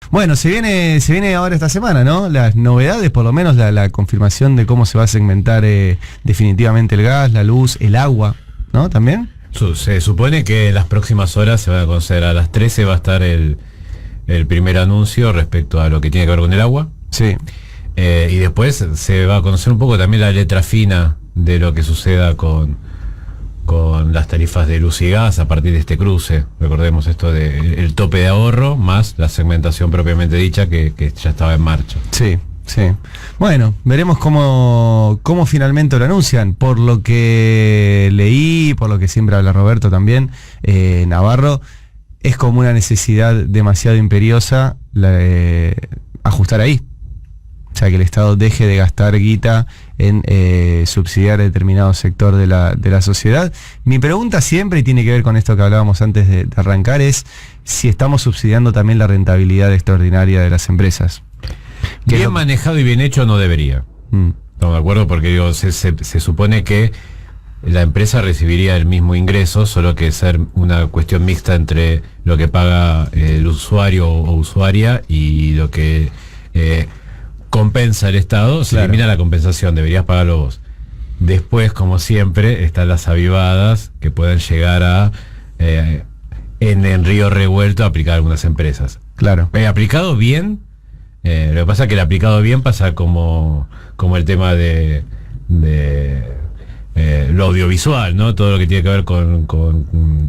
Bueno, se viene ahora esta semana, ¿no? Las novedades, por lo menos la confirmación de cómo se va a segmentar definitivamente el gas, la luz, el agua, ¿no? ¿También? Se supone que en las próximas horas se van a conocer, a las 13 va a estar el primer anuncio respecto a lo que tiene que ver con el agua. Sí. Y después se va a conocer un poco también la letra fina de lo que suceda con las tarifas de luz y gas a partir de este cruce. Recordemos esto del tope de ahorro más la segmentación propiamente dicha que ya estaba en marcha. Sí, sí. Bueno, veremos cómo finalmente lo anuncian. Por lo que leí, por lo que siempre habla Roberto también, Navarro, es como una necesidad demasiado imperiosa ajustar ahí. O sea, que el Estado deje de gastar guita en subsidiar determinado sector de la sociedad. Mi pregunta siempre, y tiene que ver con esto que hablábamos antes de arrancar, es si estamos subsidiando también la rentabilidad extraordinaria de las empresas. Bien manejado y bien hecho no debería. Estamos de acuerdo, porque digo, se supone que la empresa recibiría el mismo ingreso, solo que ser una cuestión mixta entre lo que paga el usuario o usuaria y lo que compensa el Estado. Se elimina la compensación, deberías pagarlo vos. Después, como siempre, están las avivadas que pueden llegar a en río revuelto a aplicar algunas empresas. Claro. Aplicado bien, lo que pasa es que el aplicado bien pasa como el tema de lo audiovisual, ¿no? Todo lo que tiene que ver con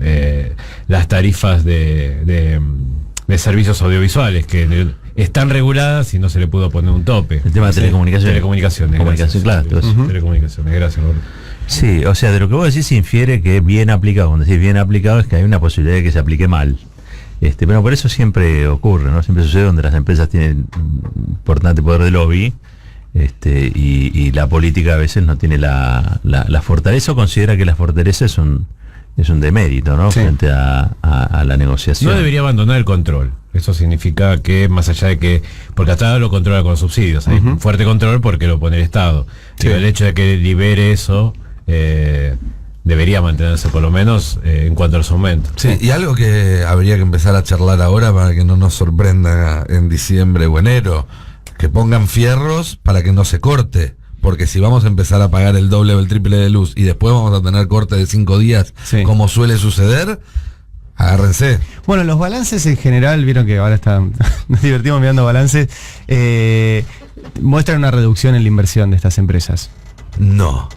las tarifas de servicios audiovisuales, que están reguladas y no se le pudo poner un tope. El tema de telecomunicaciones. Telecomunicaciones, Comunicación, gracias. claro. Telecomunicaciones, gracias, Roberto. Sí, o sea, de lo que vos decís se infiere que bien aplicado. Cuando decís bien aplicado es que hay una posibilidad de que se aplique mal. Pero por eso siempre ocurre, ¿no? Siempre sucede donde las empresas tienen un importante poder de lobby, y la política a veces no tiene la fortaleza, o considera que la fortaleza es un demérito, ¿no? Sí. Frente a la negociación. No debería abandonar el control. Eso significa que, más allá de que, porque hasta ahora lo controla con subsidios, hay un fuerte control porque lo pone el Estado. Sí. Pero el hecho de que libere eso debería mantenerse, por lo menos en cuanto a los aumentos. Sí, y algo que habría que empezar a charlar ahora para que no nos sorprenda en diciembre o enero, que pongan fierros para que no se corte. Porque si vamos a empezar a pagar el doble o el triple de luz y después vamos a tener corte de 5 días, como suele suceder, agárrense. Bueno, los balances en general, vieron que ahora nos divertimos mirando balances, muestran una reducción en la inversión de estas empresas. No.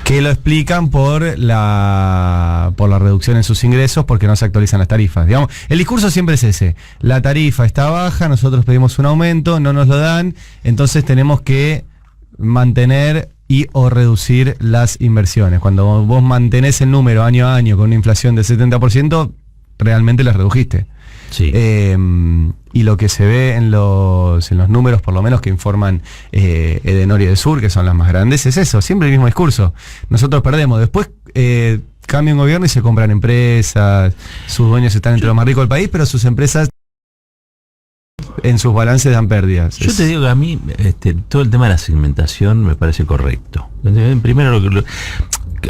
Que lo explican por la reducción en sus ingresos, porque no se actualizan las tarifas. Digamos, el discurso siempre es ese: la tarifa está baja, nosotros pedimos un aumento, no nos lo dan, entonces tenemos que mantener o reducir las inversiones. Cuando vos mantenés el número año a año con una inflación del 70%, realmente las redujiste. Sí. Y lo que se ve en los números, por lo menos que informan Edenor y Edesur, que son las más grandes, es eso, siempre el mismo discurso. Nosotros perdemos, después cambia un gobierno y se compran empresas, sus dueños están entre los más ricos del país, pero sus empresas en sus balances dan pérdidas. Yo te digo que a mí todo el tema de la segmentación me parece correcto. Primero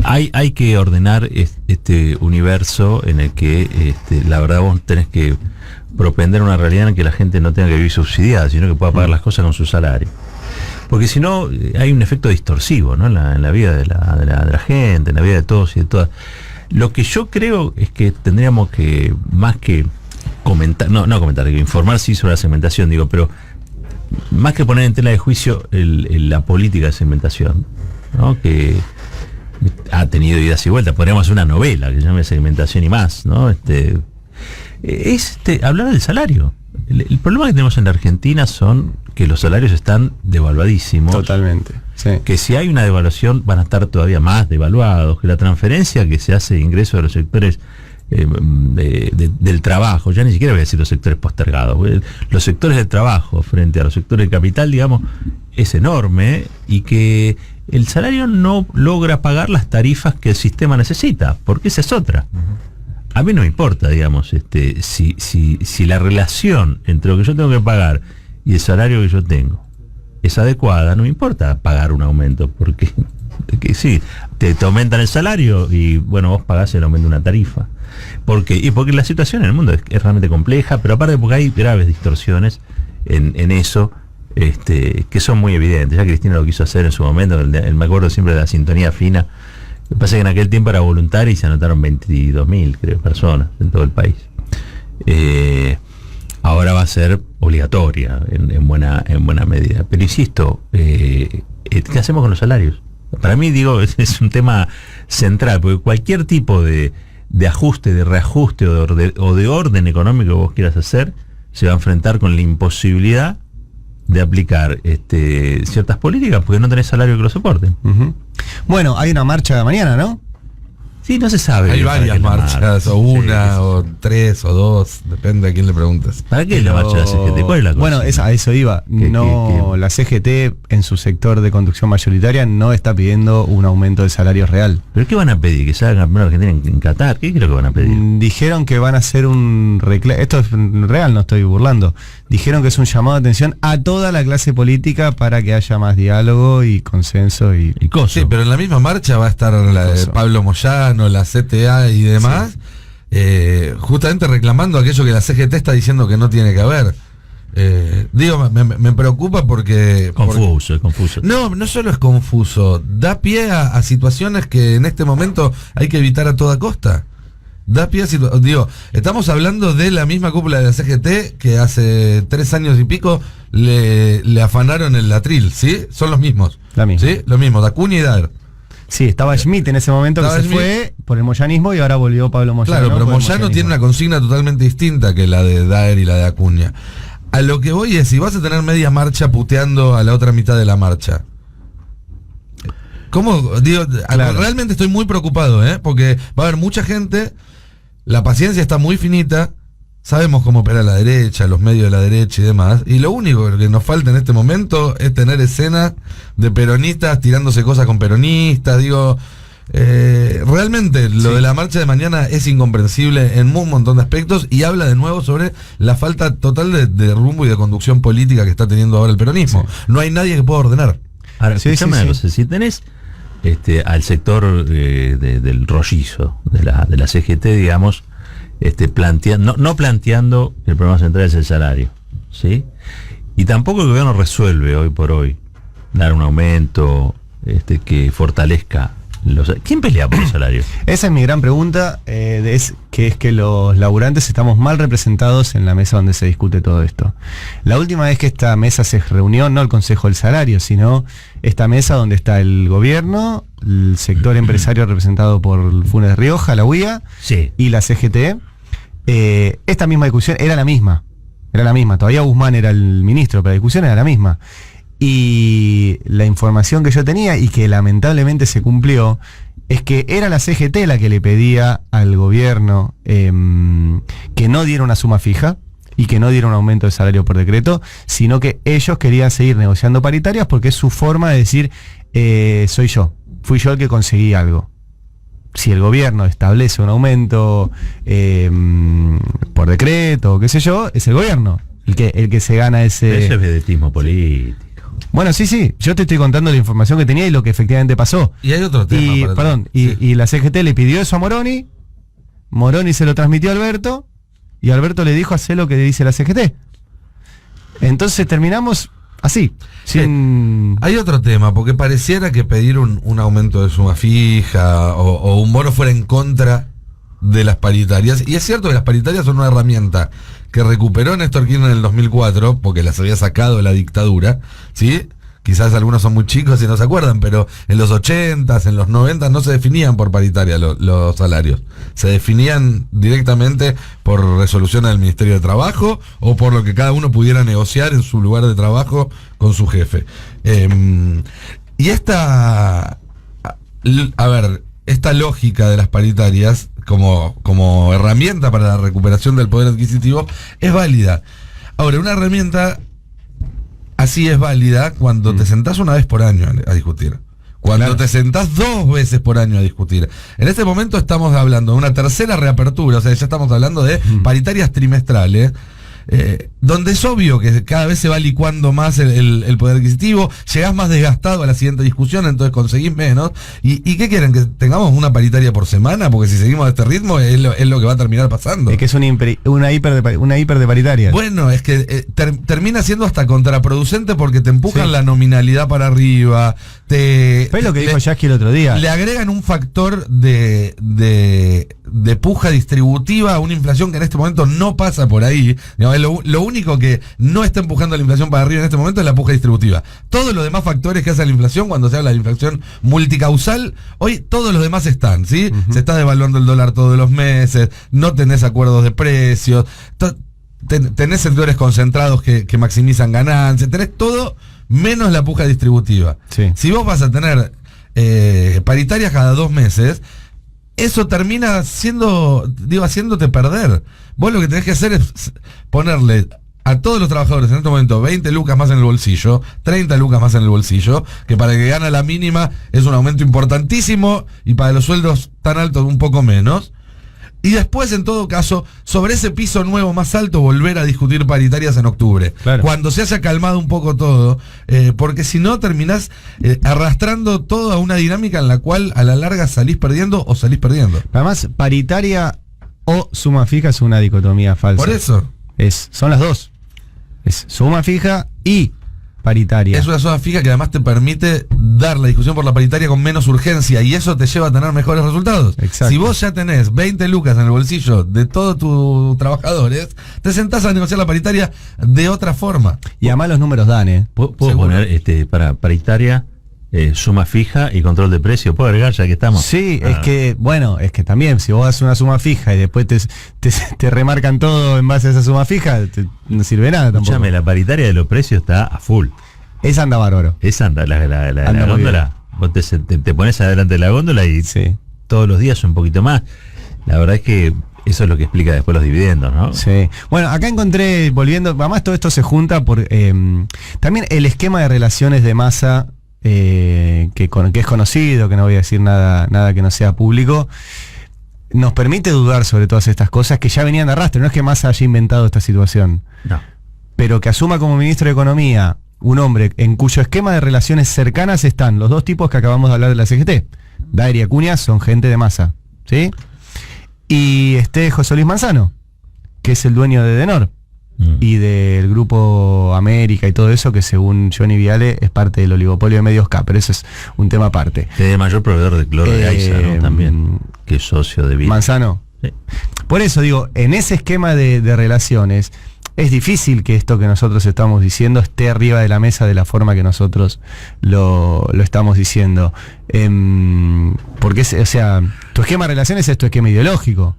hay que ordenar este universo en el que la verdad vos tenés que propender una realidad en que la gente no tenga que vivir subsidiada, sino que pueda pagar las cosas con su salario. Porque si no, hay un efecto distorsivo, ¿no? en la vida de la gente, en la vida de todos y de todas. Lo que yo creo es que tendríamos que, más que comentar, no comentar, que informar sí sobre la segmentación, digo, pero más que poner en tela de juicio la política de segmentación, ¿no? Que ha tenido idas y vueltas. Podríamos hacer una novela que se llame Segmentación y más, ¿no? Hablar del salario. El problema que tenemos en la Argentina son que los salarios están devaluadísimos. Totalmente. Sí. Que si hay una devaluación van a estar todavía más devaluados, que la transferencia que se hace de ingresos de los sectores del trabajo, ya ni siquiera voy a decir los sectores postergados, los sectores del trabajo frente a los sectores del capital, digamos, es enorme, y que el salario no logra pagar las tarifas que el sistema necesita, porque esa es otra. A mí no me importa, digamos, si la relación entre lo que yo tengo que pagar y el salario que yo tengo es adecuada, no me importa pagar un aumento, porque sí, te aumentan el salario y bueno, vos pagás el aumento de una tarifa. ¿Por qué? Y porque la situación en el mundo es realmente compleja, pero aparte porque hay graves distorsiones en eso, que son muy evidentes. Ya Cristina lo quiso hacer en su momento, me acuerdo siempre de la sintonía fina. Lo que pasa es que en aquel tiempo era voluntaria y se anotaron 22.000, creo, personas en todo el país. Ahora va a ser obligatoria en buena medida. Pero insisto, ¿qué hacemos con los salarios? Para mí, digo, es un tema central, porque cualquier tipo de ajuste, de reajuste o de orden económico que vos quieras hacer, se va a enfrentar con la imposibilidad de aplicar ciertas políticas porque no tenés salario que lo soporten. Uh-huh. Bueno, hay una marcha mañana, ¿no? Sí, no se sabe. Hay varias marchas, o una, o tres, o dos, depende a quién le preguntes. ¿Para qué la marcha de la CGT? ¿Cuál es la cosa? Bueno, a eso iba. La CGT en su sector de conducción mayoritaria no está pidiendo un aumento de salario real. ¿Pero qué van a pedir? ¿Que se haga campeón argentino en Qatar? ¿Qué creo que van a pedir? Dijeron que van a hacer un reclamo. Esto es real, no estoy burlando. Dijeron que es un llamado de atención a toda la clase política para que haya más diálogo y consenso y cosas. Sí, pero en la misma marcha va a estar la de Pablo Moyano, la CTA y demás, justamente reclamando aquello que la CGT está diciendo que no tiene que haber. Me preocupa porque... Confuso. No solo es confuso, da pie a situaciones que en este momento hay que evitar a toda costa. Da pie a estamos hablando de la misma cúpula de la CGT que hace 3 años y pico le afanaron el atril, ¿sí? Son los mismos. ¿Sí? Lo mismo, Dacuña y Daer. Sí, estaba Schmidt en ese momento que se fue por el moyanismo y ahora volvió Pablo Moyano. Claro, pero Moyano tiene una consigna totalmente distinta que la de Daer y la de Acuña. A lo que voy es, si vas a tener media marcha puteando a la otra mitad de la marcha, ¿cómo? Realmente estoy muy preocupado, porque va a haber mucha gente, la paciencia está muy finita, sabemos cómo opera la derecha, los medios de la derecha y demás, y lo único que nos falta en este momento es tener escenas de peronistas tirándose cosas con peronistas, realmente lo de la marcha de mañana es incomprensible en un montón de aspectos y habla de nuevo sobre la falta total de rumbo y de conducción política que está teniendo ahora el peronismo. No hay nadie que pueda ordenar. Ahora, escúchame una cosa, si tenés al sector del rollizo de la CGT, digamos, no planteando que el problema central es el salario, ¿sí? Y tampoco el gobierno resuelve hoy por hoy dar un aumento que fortalezca ¿Quién pelea por los salarios? Esa es mi gran pregunta, es que los laburantes estamos mal representados en la mesa donde se discute todo esto. La última vez que esta mesa se reunió, no el Consejo del Salario, sino esta mesa donde está el gobierno, el sector empresario representado por Funes de Rioja, la UIA, sí, y la CGT. Esta misma discusión era la misma. Todavía Guzmán era el ministro, pero la discusión era la misma. Y la información que yo tenía, y que lamentablemente se cumplió, es que era la CGT la que le pedía al gobierno que no diera una suma fija y que no diera un aumento de salario por decreto, sino que ellos querían seguir negociando paritarias porque es su forma de decir, fui yo el que conseguí algo. Si el gobierno establece un aumento por decreto o qué sé yo, es el gobierno el que se gana ese... Eso es vedetismo político. Bueno, sí, yo te estoy contando la información que tenía y lo que efectivamente pasó. Y hay otro tema. Y la CGT le pidió eso a Moroni se lo transmitió a Alberto, y Alberto le dijo, hacé lo que dice la CGT. Entonces terminamos así. Hay otro tema, porque pareciera que pedir un aumento de suma fija o un bono fuera en contra de las paritarias, y es cierto que las paritarias son una herramienta que recuperó Néstor Kirchner en el 2004 porque las había sacado de la dictadura, ¿sí? Quizás algunos son muy chicos y no se acuerdan, pero en los 80s, en los 90s no se definían por paritaria los salarios, se definían directamente por resoluciones del Ministerio de Trabajo o por lo que cada uno pudiera negociar en su lugar de trabajo con su jefe. Y esta lógica de las paritarias como herramienta para la recuperación del poder adquisitivo es válida. Ahora, una herramienta así es válida cuando te sentás una vez por año a discutir. Cuando te sentás 2 veces por año a discutir. En este momento estamos hablando de una tercera reapertura, o sea, ya estamos hablando de paritarias trimestrales. donde es obvio que cada vez se va licuando más el poder adquisitivo, llegás más desgastado a la siguiente discusión, entonces conseguís menos. ¿Y qué quieren? ¿Que tengamos una paritaria por semana? Porque si seguimos a este ritmo es lo que va a terminar pasando. Es que es una hiper de paritarias. Bueno, es que termina siendo hasta contraproducente porque te empujan la nominalidad para arriba. Fue lo que dijo Yasky el otro día. Le agregan un factor de puja distributiva a una inflación que en este momento no pasa por ahí. Digamos, lo único que no está empujando la inflación para arriba en este momento es la puja distributiva. Todos los demás factores que hacen la inflación, cuando se habla de inflación multicausal, hoy todos los demás están, ¿sí? Se está devaluando el dólar todos los meses, no tenés acuerdos de precios, tenés sectores concentrados que maximizan ganancias, tenés todo menos la puja distributiva. Sí. Si vos vas a tener paritarias cada 2 meses, eso termina haciéndote perder. Vos lo que tenés que hacer es ponerle a todos los trabajadores en este momento 20 lucas más en el bolsillo, 30 lucas más en el bolsillo, que para el que gana la mínima es un aumento importantísimo y para los sueldos tan altos un poco menos. Y después, en todo caso, sobre ese piso nuevo más alto, volver a discutir paritarias en octubre. Claro. Cuando se haya calmado un poco todo, porque si no terminás arrastrando toda una dinámica en la cual a la larga salís perdiendo o salís perdiendo. Además, paritaria o suma fija es una dicotomía falsa. Por eso. Son las dos. Es suma fija y paritaria. Es una suma fija que además te permite dar la discusión por la paritaria con menos urgencia y eso te lleva a tener mejores resultados. Exacto. Si vos ya tenés 20 lucas en el bolsillo de todos tus trabajadores, te sentás a negociar la paritaria de otra forma. Y además los números dan, ¿eh? ¿Puedo Seguro. poner para paritaria, suma fija y control de precio? ¿Puedo agregar ya que estamos? Sí, es que también, si vos haces una suma fija y después te remarcan todo en base a esa suma fija, no sirve nada tampoco. Escuchame, la paritaria de los precios está a full. Esa anda bárbaro. Esa anda, la Anda muy góndola. Vos te pones adelante de la góndola y Sí. todos los días un poquito más. La verdad es que eso es lo que explica después los dividendos, ¿no? Sí. Bueno, acá encontré, volviendo, además todo esto se junta por también el esquema de relaciones de masa que es conocido, que no voy a decir nada que no sea público, nos permite dudar sobre todas estas cosas que ya venían de arrastre. No es que Massa haya inventado esta situación, No. pero que asuma como ministro de Economía un hombre en cuyo esquema de relaciones cercanas están los dos tipos que acabamos de hablar de la CGT. Daer y Acuña son gente de Massa, ¿sí? Y José Luis Manzano, que es el dueño de Edenor y del grupo América y todo eso, que según Johnny Viale es parte del oligopolio de Medios K, pero eso es un tema aparte. Es el mayor proveedor de cloro de AISA, ¿no? También, que es socio de Vila. Manzano. Sí. Por eso digo, en ese esquema de relaciones, es difícil que esto que nosotros estamos diciendo esté arriba de la mesa de la forma que nosotros lo estamos diciendo. Porque, o sea, tu esquema de relaciones es tu esquema ideológico.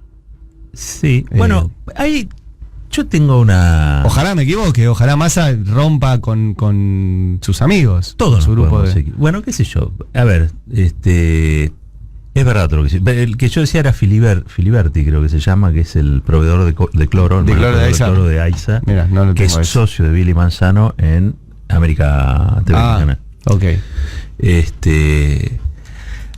Sí. Bueno, ahí yo tengo una... Ojalá me equivoque, ojalá Massa rompa con sus amigos. Todos su nos grupo podemos de... Bueno, qué sé yo. A ver, es verdad todo lo que dice. El que yo decía era Filiberti, creo que se llama, que es el proveedor de cloro. De cloro de AISA. Cloro de AISA. Mira, no lo que tengo es eso. socio de Billy Manzano en América TV. Ok.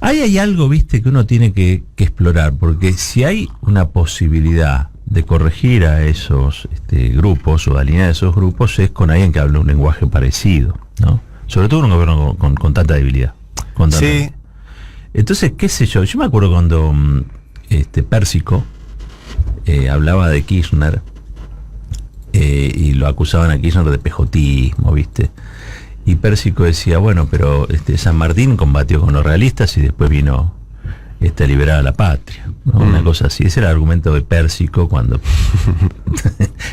Ahí hay algo, viste, que uno tiene que explorar, porque si hay una posibilidad de corregir a esos grupos o de alinear a esos grupos, es con alguien que hable un lenguaje parecido, ¿no? Sobre todo un gobierno con tanta debilidad. Sí. Entonces, qué sé yo me acuerdo cuando Pérsico hablaba de Kirchner y lo acusaban a Kirchner de pejotismo, ¿viste? Y Pérsico decía, bueno, pero San Martín combatió con los realistas y después vino a liberar a la patria, ¿no? Una cosa así. Ese era el argumento de Pérsico cuando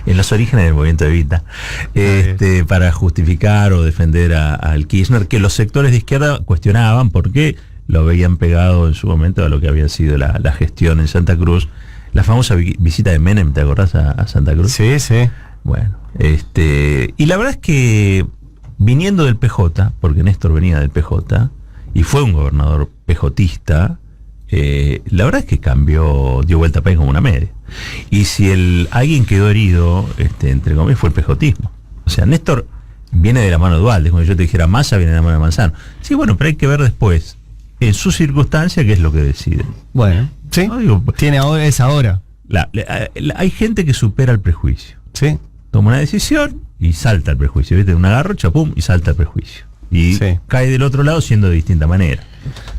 en los orígenes del movimiento de Evita, para justificar o defender al Kirchner, que los sectores de izquierda cuestionaban porque lo veían pegado en su momento a lo que había sido la gestión en Santa Cruz, la famosa visita de Menem, ¿te acordás a Santa Cruz? Sí, sí. Bueno, y la verdad es que viniendo del PJ, porque Néstor venía del PJ y fue un gobernador pejotista, la verdad es que dio vuelta al país como una media. Y si alguien quedó herido, entre comillas, fue el pejotismo. O sea, Néstor viene de la mano de Dualde, como yo te dijera, Massa viene de la mano de Manzano. Sí, bueno, pero hay que ver después, en su circunstancia, qué es lo que deciden. Bueno, sí. No, digo, Tiene ahora, es ahora. hay gente que supera el prejuicio. Sí. toma una decisión y salta el prejuicio, ¿viste? Una garrocha, pum, y salta el prejuicio. Y cae del otro lado siendo de distinta manera.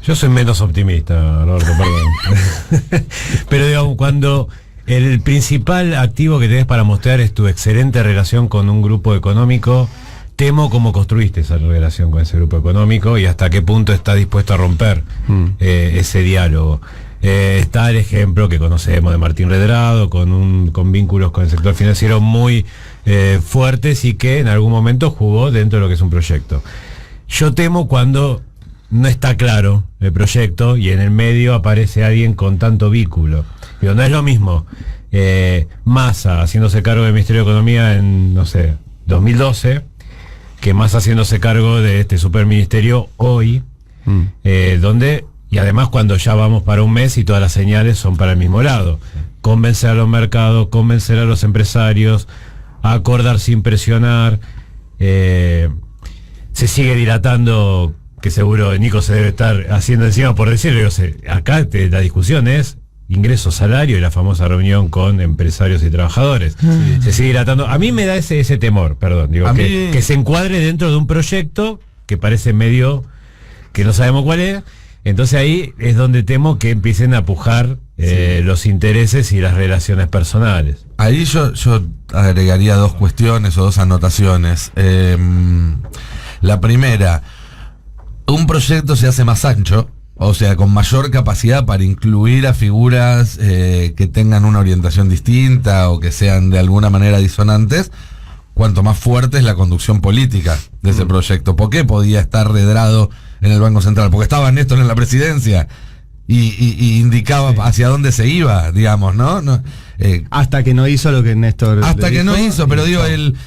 Yo soy menos optimista, Roberto, perdón. Pero digamos, cuando el principal activo que tenés para mostrar es tu excelente relación con un grupo económico, temo cómo construiste esa relación con ese grupo económico y hasta qué punto está dispuesto a romper ese diálogo. Está el ejemplo que conocemos de Martín Redrado, con vínculos con el sector financiero muy fuertes y que en algún momento jugó dentro de lo que es un proyecto. Yo temo cuando no está claro el proyecto y en el medio aparece alguien con tanto vínculo. Pero no es lo mismo Massa haciéndose cargo del Ministerio de Economía en, no sé, 2012, que Massa haciéndose cargo de este superministerio hoy, donde, y además cuando ya vamos para un mes y todas las señales son para el mismo lado. Convencer a los mercados, convencer a los empresarios, acordar sin presionar. Se sigue dilatando, que seguro Nico se debe estar haciendo encima por decirlo. Acá la discusión es ingreso, salario y la famosa reunión con empresarios y trabajadores. Se sigue dilatando. A mí me da ese temor, perdón, digo, que se encuadre dentro de un proyecto que parece medio que no sabemos cuál es. Entonces ahí es donde temo que empiecen a pujar los intereses y las relaciones personales. Ahí yo agregaría dos cuestiones o dos anotaciones. La primera, un proyecto se hace más ancho, o sea, con mayor capacidad para incluir a figuras que tengan una orientación distinta o que sean de alguna manera disonantes, cuanto más fuerte es la conducción política de ese proyecto. ¿Por qué podía estar Redrado en el Banco Central? Porque estaba Néstor en la presidencia y indicaba hacia dónde se iba, digamos, ¿no? Hasta que no hizo lo que Néstor hasta que no hizo, pero digo,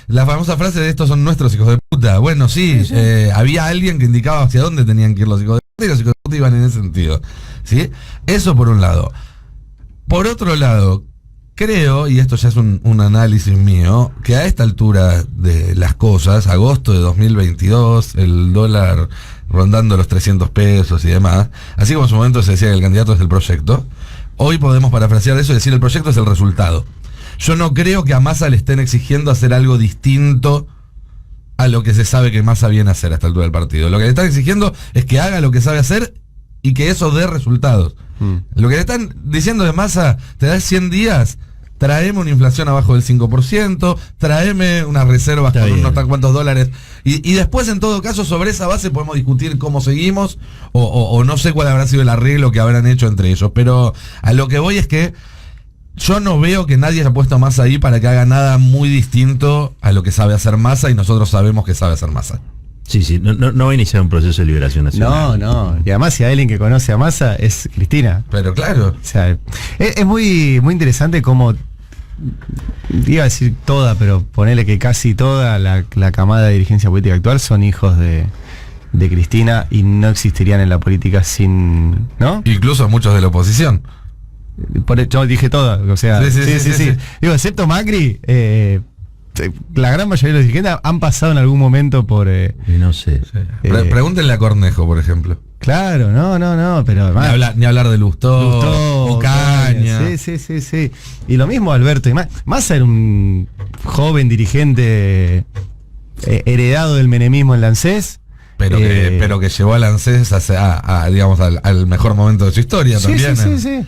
la famosa frase de estos son nuestros hijos de puta. Bueno, sí. Había alguien que indicaba hacia dónde tenían que ir los hijos de puta y los hijos de puta iban en ese sentido, ¿sí? Eso por un lado. Por otro lado, creo, y esto ya es un análisis mío, que a esta altura de las cosas, agosto de 2022, el dólar rondando los 300 pesos y demás, así como en su momento se decía que el candidato es el proyecto, hoy podemos parafrasear eso y decir el proyecto es el resultado. Yo no creo que a Massa le estén exigiendo hacer algo distinto a lo que se sabe que Massa viene a hacer a esta altura del partido. Lo que le están exigiendo es que haga lo que sabe hacer y que eso dé resultados. Lo que le están diciendo de Massa, te das 100 días, traeme una inflación abajo del 5%, traeme unas reservas con unos tan cuantos dólares, y después en todo caso sobre esa base podemos discutir cómo seguimos, o no sé cuál habrá sido el arreglo que habrán hecho entre ellos, pero a lo que voy es que yo no veo que nadie haya puesto a Massa ahí para que haga nada muy distinto a lo que sabe hacer Massa, y nosotros sabemos que sabe hacer Massa. Sí, no va a iniciar un proceso de liberación nacional. No. Y además, si hay alguien que conoce a Massa, es Cristina. Pero claro. O sea, es muy, muy interesante cómo, iba a decir toda, pero ponele que casi toda la camada de dirigencia política actual son hijos de Cristina y no existirían en la política sin, ¿no? Incluso muchos de la oposición. Yo dije toda, o sea, sí. Digo, excepto Macri, la gran mayoría de los dirigentes han pasado en algún momento por... no sé. Pregúntenle a Cornejo, por ejemplo. Claro, no, pero además... Ni hablar de Lustó, Ocaña. Sí. Y lo mismo Alberto. Massa era un joven dirigente heredado del menemismo en la ANSES. Pero que llevó a la ANSES digamos, al mejor momento de su historia también. Sí.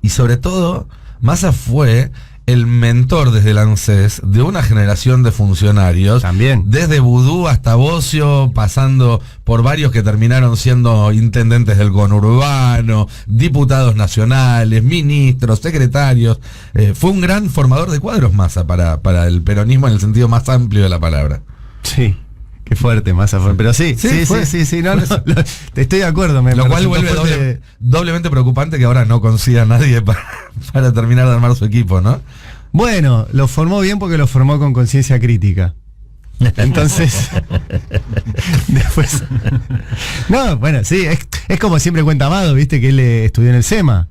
Y sobre todo, Massa fue el mentor desde el ANSES de una generación de funcionarios. También. Desde Vudú hasta Bocio, pasando por varios que terminaron siendo intendentes del conurbano, diputados nacionales, ministros, secretarios. Fue un gran formador de cuadros Massa para el peronismo en el sentido más amplio de la palabra. Sí. Qué fuerte, Massa fue. Pero sí, no, estoy de acuerdo. Lo cual vuelve doblemente preocupante que ahora no consiga a nadie para terminar de armar su equipo, ¿no? Bueno, lo formó bien porque lo formó con conciencia crítica. Entonces, después... No, bueno, sí, es como siempre cuenta Amado, viste, que él estudió en el SEMA.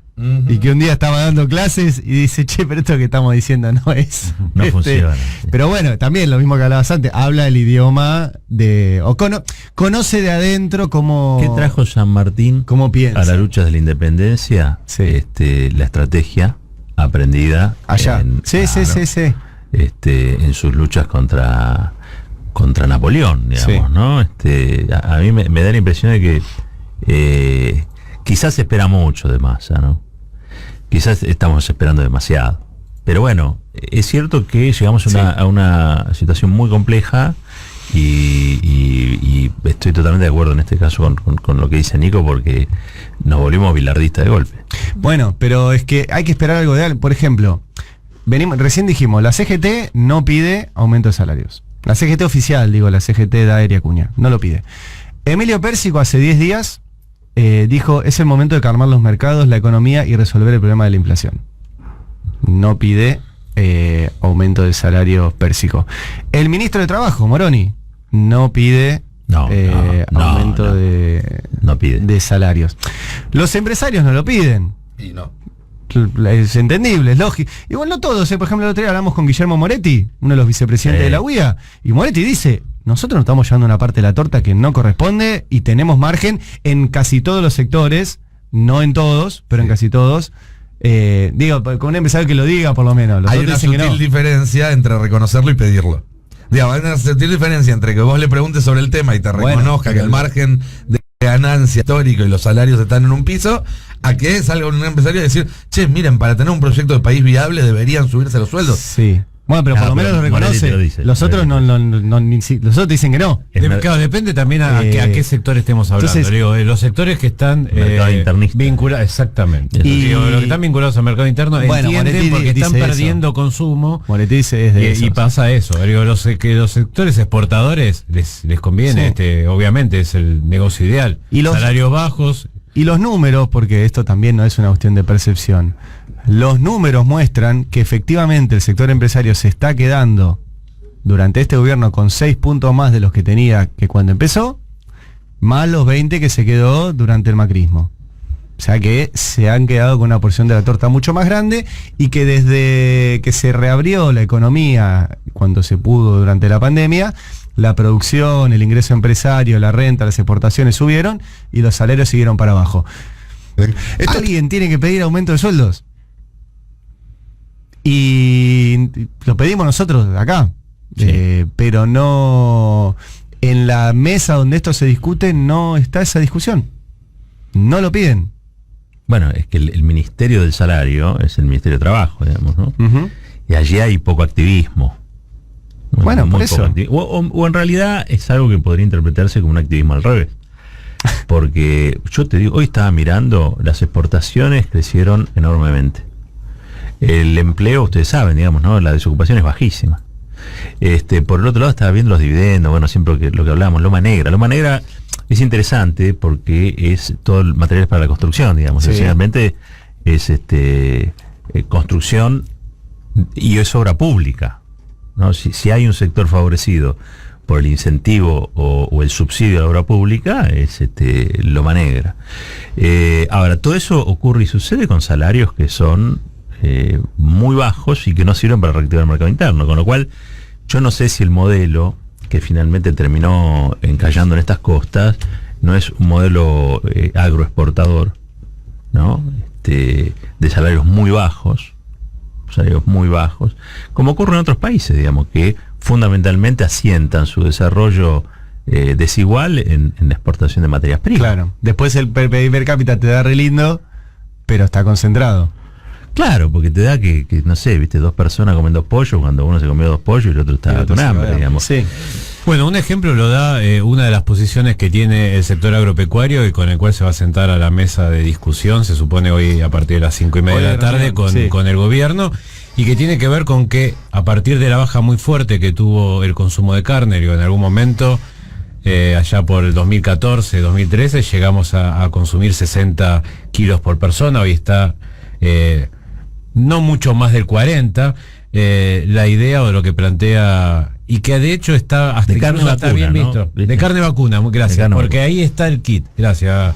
Y que un día estaba dando clases y dice, che, pero esto que estamos diciendo no es. No funciona. Pero bueno, también lo mismo que hablabas antes, habla el idioma conoce de adentro cómo... ¿Qué trajo San Martín cómo piensa a la lucha de la independencia? Sí. La estrategia aprendida allá. Sí. en sus luchas contra Napoleón, digamos, Sí. ¿no? A mí me da la impresión de que quizás se espera mucho de Massa, ¿no? Quizás estamos esperando demasiado. Pero bueno, es cierto que llegamos a una situación muy compleja y estoy totalmente de acuerdo en este caso con lo que dice Nico, porque nos volvimos bilardistas de golpe. Bueno, pero es que hay que esperar algo de algo. Por ejemplo, recién dijimos, la CGT no pide aumento de salarios. La CGT oficial, digo, la CGT de Aérea Acuña, no lo pide. Emilio Pérsico hace 10 días dijo, es el momento de calmar los mercados, la economía y resolver el problema de la inflación. No pide aumento de salario Pérsico. El ministro de Trabajo, Moroni, no pide aumento no pide. de salarios. Los empresarios no lo piden. Y no. Es entendible, es lógico. Igual no todos, por ejemplo, el otro día hablamos con Guillermo Moretti, uno de los vicepresidentes de la UIA, y Moretti dice, nosotros nos estamos llevando una parte de la torta que no corresponde y tenemos margen en casi todos los sectores, no en todos, pero en casi todos. Digo, con un empresario que lo diga por lo menos. Los Hay otros una dicen que sutil no. diferencia entre reconocerlo y pedirlo. Digamos, hay una sutil diferencia entre que vos le preguntes sobre el tema y te Bueno, reconozca que el margen de ganancia histórico y los salarios están en un piso, a que salga un empresario y decir, che, miren, para tener un proyecto de país viable deberían subirse los sueldos. Sí. Bueno, pero por lo menos lo Moretti reconoce. lo dice. Los otros los otros dicen que no. Claro, depende también a qué sector estemos hablando. entonces, Digo, los sectores que están mercado internista. vinculados, exactamente. Y- Digo, los que están vinculados al mercado interno Bueno, entienden Moretti porque están dice perdiendo eso. consumo. Moretti dice es de Y esos. pasa eso. Digo, que los sectores exportadores les conviene, Sí. obviamente es el negocio ideal. Y los- salarios bajos. Y los números, porque esto también no es una cuestión de percepción, los números muestran que efectivamente el sector empresario se está quedando durante este gobierno con 6 puntos más de los que tenía que cuando empezó, más los 20 que se quedó durante el macrismo. O sea que se han quedado con una porción de la torta mucho más grande y que desde que se reabrió la economía, cuando se pudo durante la pandemia, la producción, el ingreso empresario, la renta, las exportaciones subieron y los salarios siguieron para abajo. ¿Alguien tiene que pedir aumento de sueldos? Y lo pedimos nosotros acá, Sí. pero no, en la mesa donde esto se discute no está esa discusión. No lo piden. Bueno, es que el Ministerio del Salario es el Ministerio de Trabajo, digamos, ¿no? Ujú. Y allí hay poco activismo. Bueno, por poco eso. O en realidad es algo que podría interpretarse como un activismo al revés. Porque yo te digo, hoy estaba mirando, las exportaciones crecieron enormemente. El empleo, ustedes saben, digamos, ¿no? La desocupación es bajísima. Por el otro lado estaba viendo los dividendos, bueno, siempre lo que hablábamos, Loma Negra. Loma Negra es interesante porque es todo el material para la construcción, digamos. Sí. Esencialmente es construcción y es obra pública, ¿no? Si hay un sector favorecido por el incentivo o el subsidio a la obra pública, es Loma Negra. Ahora, todo eso ocurre y sucede con salarios que son muy bajos y que no sirven para reactivar el mercado interno, con lo cual yo no sé si el modelo que finalmente terminó encallando en estas costas no es un modelo agroexportador, ¿no? De salarios muy bajos, como ocurre en otros países, digamos, que fundamentalmente asientan su desarrollo desigual en la exportación de materias primas. Claro. Después el PIB per cápita te da re lindo, pero está concentrado. Claro, porque te da que no sé, viste, dos personas comiendo pollo cuando uno se comió 2 pollos y el otro estaba con hambre, digamos. Sí. Bueno, un ejemplo lo da una de las posiciones que tiene el sector agropecuario y con el cual se va a sentar a la mesa de discusión, se supone hoy a partir de las 5:30 de la tarde con el gobierno, y que tiene que ver con que a partir de la baja muy fuerte que tuvo el consumo de carne, digo, en algún momento, allá por el 2014, 2013, llegamos a consumir 60 kilos por persona, hoy está no mucho más del 40. La idea o lo que plantea, y que de hecho está hasta de carne incluso está vacuna, bien ¿no? visto, ¿Viste? de carne vacuna, muy gracias, carne porque vacuna. ahí está el kit, gracias.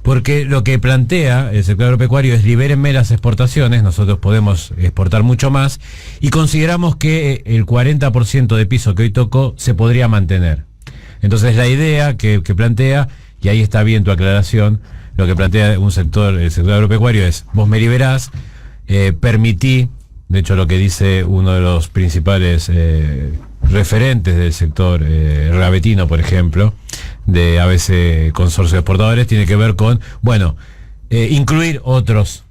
Porque lo que plantea el sector agropecuario es libérenme las exportaciones, nosotros podemos exportar mucho más, y consideramos que el 40% de piso que hoy tocó se podría mantener. Entonces la idea que plantea, y ahí está bien tu aclaración, lo que plantea el sector agropecuario es, vos me liberás, permití De hecho, lo que dice uno de los principales referentes del sector rabetino, por ejemplo, de ABC Consorcio de Exportadores, tiene que ver con, incluir otras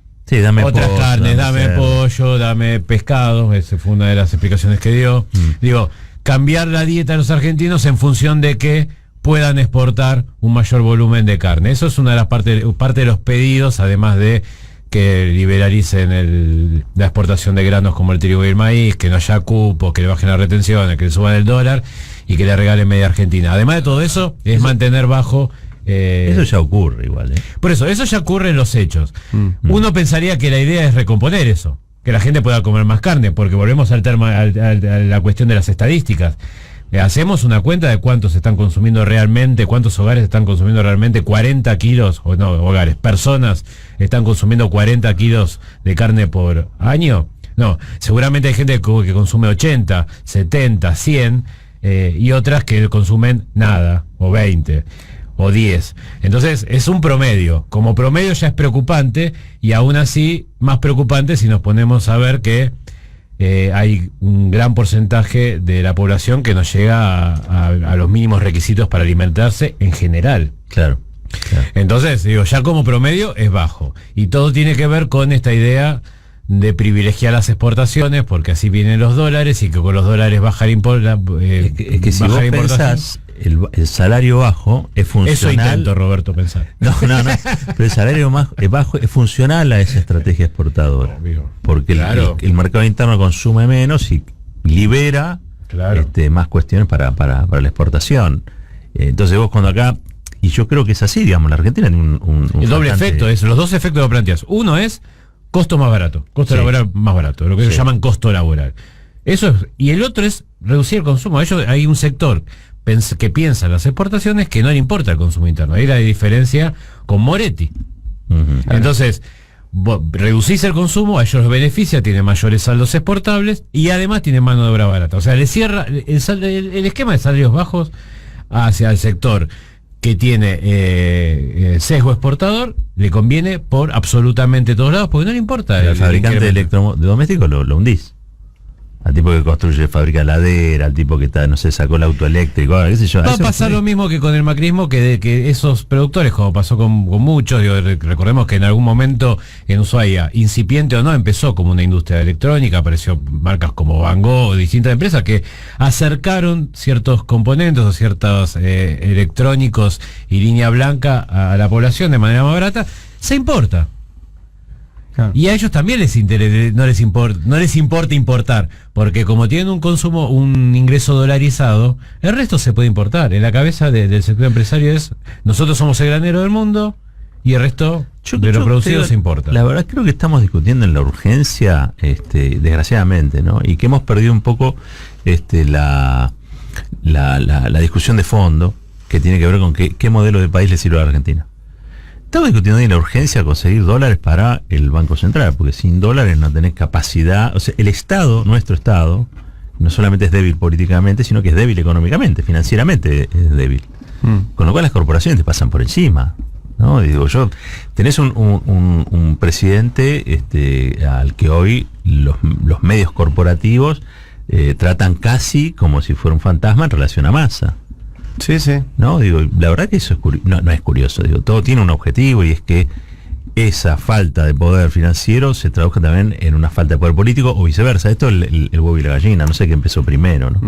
carnes, dame pollo, dame pescado. Esa fue una de las explicaciones que dio. Digo, cambiar la dieta de los argentinos en función de que puedan exportar un mayor volumen de carne. Eso es una de las parte de los pedidos, además de que liberalicen la exportación de granos como el trigo y el maíz, que no haya cupos, que le bajen las retenciones, que le suban el dólar y que le regalen media Argentina. Además de todo eso, es mantener bajo... eso ya ocurre igual. Por eso ya ocurre en los hechos. Uno pensaría que la idea es recomponer eso, que la gente pueda comer más carne, porque volvemos a la cuestión de las estadísticas. Hacemos una cuenta de cuántos están consumiendo realmente, cuántos hogares están consumiendo realmente 40 kilos, o no, hogares, personas están consumiendo 40 kilos de carne por año. No, seguramente hay gente que consume 80, 70, 100, y otras que consumen nada, o 20, o 10. Entonces, es un promedio. Como promedio ya es preocupante, y aún así, más preocupante si nos ponemos a ver que hay un gran porcentaje de la población que no llega a los mínimos requisitos para alimentarse en general. Claro. Entonces, digo, ya como promedio es bajo. Y todo tiene que ver con esta idea de privilegiar las exportaciones, porque así vienen los dólares y que con los dólares baja el es que si vos pensás, el salario bajo es funcional. Eso intento, Roberto, pensar. No. Pero el salario bajo es funcional a esa estrategia exportadora. Obvio. Porque el mercado interno consume menos y libera más cuestiones para la exportación. Entonces vos cuando acá, y yo creo que es así, digamos, la Argentina tiene un el doble efecto, los dos efectos que planteas. Uno es costo más barato, costo laboral más barato, lo que ellos llaman costo laboral. Eso es, y el otro es reducir el consumo. Hay un sector que piensa en las exportaciones que no le importa el consumo interno. Ahí la diferencia con Moretti. Entonces, reducís el consumo, a ellos los beneficia, tienen mayores saldos exportables y además tienen mano de obra barata. O sea, le cierra el esquema de salarios bajos hacia el sector que tiene sesgo exportador, le conviene por absolutamente todos lados, porque no le importa. El fabricante de electrodomésticos lo hundís. Al tipo que construye, fabrica heladera, al tipo que sacó el auto eléctrico, qué sé yo. Va a pasar lo mismo que con el macrismo, que esos productores, como pasó con muchos, recordemos que en algún momento en Ushuaia, incipiente o no, empezó como una industria electrónica, apareció marcas como Van Gogh, distintas empresas que acercaron ciertos componentes o ciertos electrónicos y línea blanca a la población de manera más barata. Se importa. Claro. Y a ellos también no les importa importar, porque como tienen un ingreso dolarizado, el resto se puede importar. En la cabeza del sector empresario es, nosotros somos el granero del mundo y el resto de lo producido se importa. La verdad creo que estamos discutiendo en la urgencia, desgraciadamente, ¿no? Y que hemos perdido un poco la discusión de fondo, que tiene que ver con qué modelo de país le sirve a la Argentina. Estamos discutiendo en la urgencia de conseguir dólares para el Banco Central, porque sin dólares no tenés capacidad. O sea, el Estado, nuestro Estado, no solamente es débil políticamente, sino que es débil económicamente, financieramente es débil. Con lo cual las corporaciones te pasan por encima, ¿no? Y digo yo, tenés un presidente al que hoy los medios corporativos tratan casi como si fuera un fantasma en relación a Massa. Sí. No, digo, la verdad que eso no es curioso, digo, todo tiene un objetivo, y es que esa falta de poder financiero se traduzca también en una falta de poder político o viceversa. Esto es el huevo y la gallina, no sé qué empezó primero, ¿no?